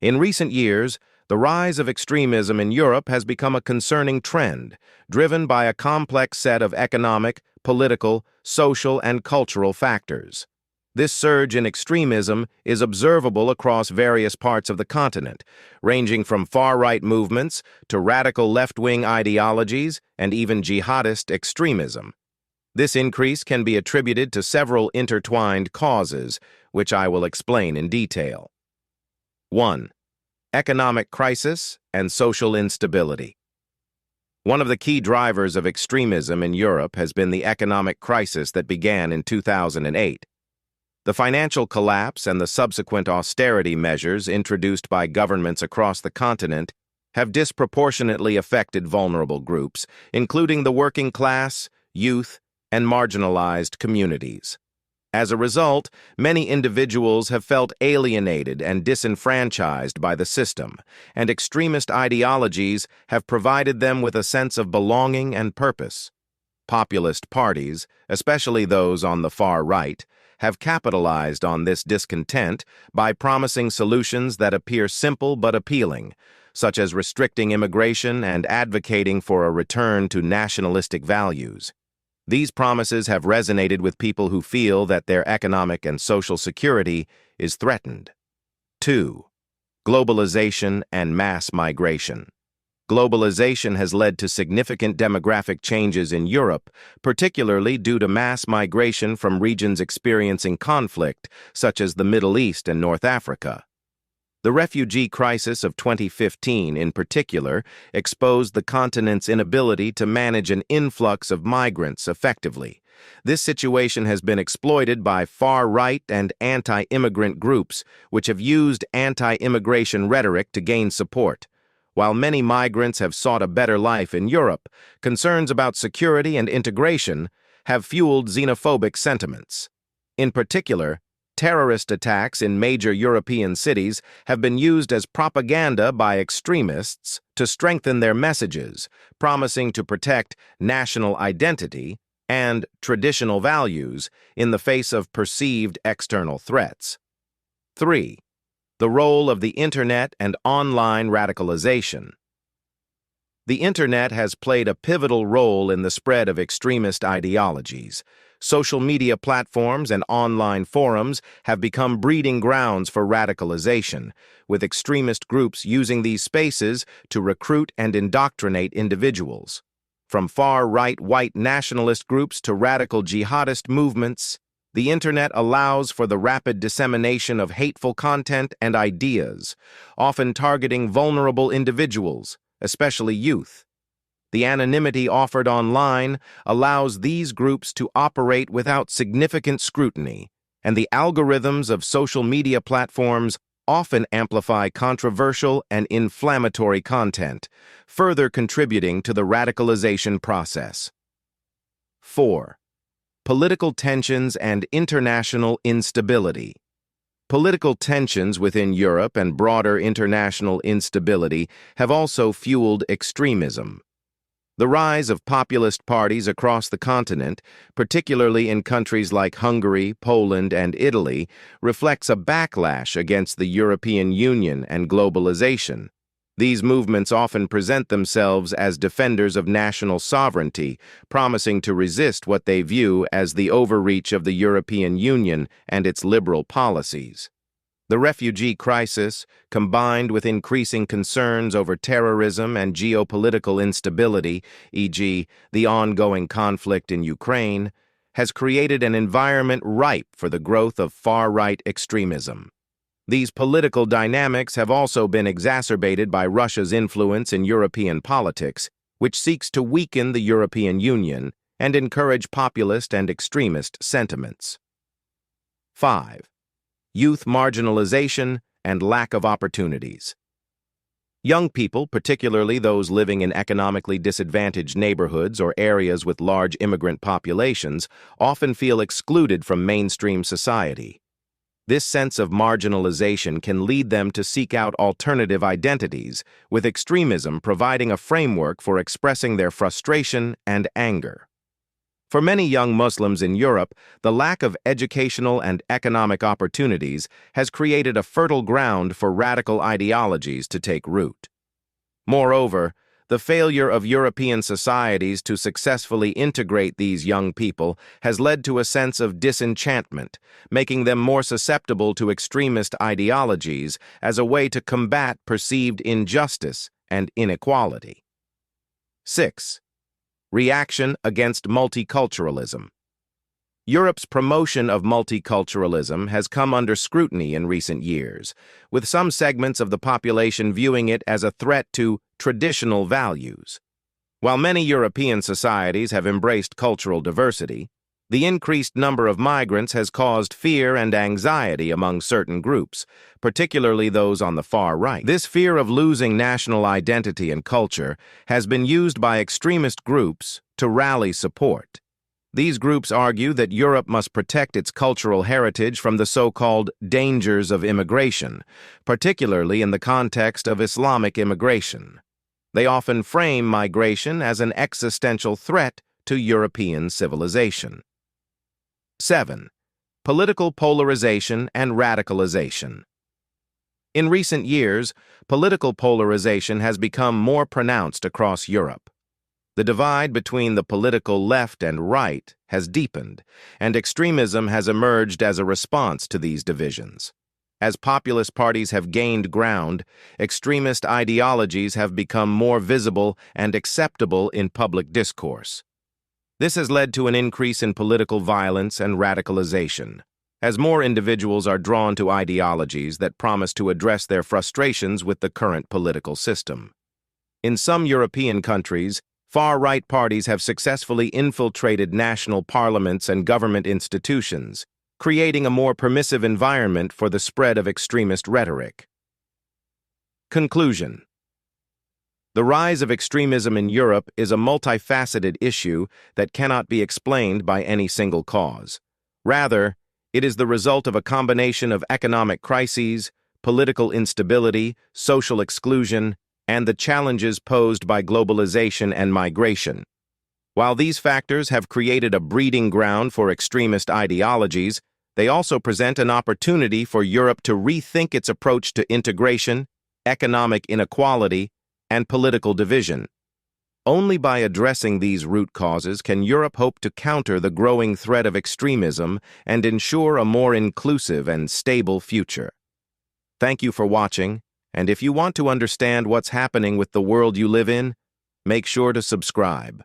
In recent years, the rise of extremism in Europe has become a concerning trend, driven by a complex set of economic, political, social, and cultural factors. This surge in extremism is observable across various parts of the continent, ranging from far-right movements to radical left-wing ideologies and even jihadist extremism. This increase can be attributed to several intertwined causes, which I will explain in detail. 1. Economic crisis and social instability. One of the key drivers of extremism in Europe has been the economic crisis that began in 2008. The financial collapse and the subsequent austerity measures introduced by governments across the continent have disproportionately affected vulnerable groups, including the working class, youth, and marginalized communities. As a result, many individuals have felt alienated and disenfranchised by the system, and extremist ideologies have provided them with a sense of belonging and purpose. Populist parties, especially those on the far right, have capitalized on this discontent by promising solutions that appear simple but appealing, such as restricting immigration and advocating for a return to nationalistic values. These promises have resonated with people who feel that their economic and social security is threatened. 2. Globalization and mass migration. Globalization has led to significant demographic changes in Europe, particularly due to mass migration from regions experiencing conflict, such as the Middle East and North Africa. The refugee crisis of 2015, in particular, exposed the continent's inability to manage an influx of migrants effectively. This situation has been exploited by far-right and anti-immigrant groups, which have used anti-immigration rhetoric to gain support. While many migrants have sought a better life in Europe, concerns about security and integration have fueled xenophobic sentiments. In particular, terrorist attacks in major European cities have been used as propaganda by extremists to strengthen their messages, promising to protect national identity and traditional values in the face of perceived external threats. 3. The role of the Internet and online radicalization. The Internet has played a pivotal role in the spread of extremist ideologies. Social media platforms and online forums have become breeding grounds for radicalization, with extremist groups using these spaces to recruit and indoctrinate individuals. From far-right white nationalist groups to radical jihadist movements, the Internet allows for the rapid dissemination of hateful content and ideas, often targeting vulnerable individuals, especially youth. The anonymity offered online allows these groups to operate without significant scrutiny, and the algorithms of social media platforms often amplify controversial and inflammatory content, further contributing to the radicalization process. 4. Political tensions and international instability. Political tensions within Europe and broader international instability have also fueled extremism. The rise of populist parties across the continent, particularly in countries like Hungary, Poland, and Italy, reflects a backlash against the European Union and globalization. These movements often present themselves as defenders of national sovereignty, promising to resist what they view as the overreach of the European Union and its liberal policies. The refugee crisis, combined with increasing concerns over terrorism and geopolitical instability, e.g., the ongoing conflict in Ukraine, has created an environment ripe for the growth of far-right extremism. These political dynamics have also been exacerbated by Russia's influence in European politics, which seeks to weaken the European Union and encourage populist and extremist sentiments. 5. Youth marginalization and lack of opportunities. Young people, particularly those living in economically disadvantaged neighborhoods or areas with large immigrant populations, often feel excluded from mainstream society. This sense of marginalization can lead them to seek out alternative identities, with extremism providing a framework for expressing their frustration and anger. For many young Muslims in Europe, the lack of educational and economic opportunities has created a fertile ground for radical ideologies to take root. Moreover, the failure of European societies to successfully integrate these young people has led to a sense of disenchantment, making them more susceptible to extremist ideologies as a way to combat perceived injustice and inequality. 6. Reaction against multiculturalism. Europe's promotion of multiculturalism has come under scrutiny in recent years, with some segments of the population viewing it as a threat to traditional values. While many European societies have embraced cultural diversity, the increased number of migrants has caused fear and anxiety among certain groups, particularly those on the far right. This fear of losing national identity and culture has been used by extremist groups to rally support. These groups argue that Europe must protect its cultural heritage from the so-called dangers of immigration, particularly in the context of Islamic immigration. They often frame migration as an existential threat to European civilization. 7. Political polarization and radicalization. In recent years, political polarization has become more pronounced across Europe. The divide between the political left and right has deepened, and extremism has emerged as a response to these divisions. As populist parties have gained ground, extremist ideologies have become more visible and acceptable in public discourse. This has led to an increase in political violence and radicalization, as more individuals are drawn to ideologies that promise to address their frustrations with the current political system. In some European countries, far-right parties have successfully infiltrated national parliaments and government institutions, creating a more permissive environment for the spread of extremist rhetoric. Conclusion. The rise of extremism in Europe is a multifaceted issue that cannot be explained by any single cause. Rather, it is the result of a combination of economic crises, political instability, social exclusion, and the challenges posed by globalization and migration. While these factors have created a breeding ground for extremist ideologies, they also present an opportunity for Europe to rethink its approach to integration, economic inequality, and political division. Only by addressing these root causes can Europe hope to counter the growing threat of extremism and ensure a more inclusive and stable future. Thank you for watching. And if you want to understand what's happening with the world you live in, make sure to subscribe.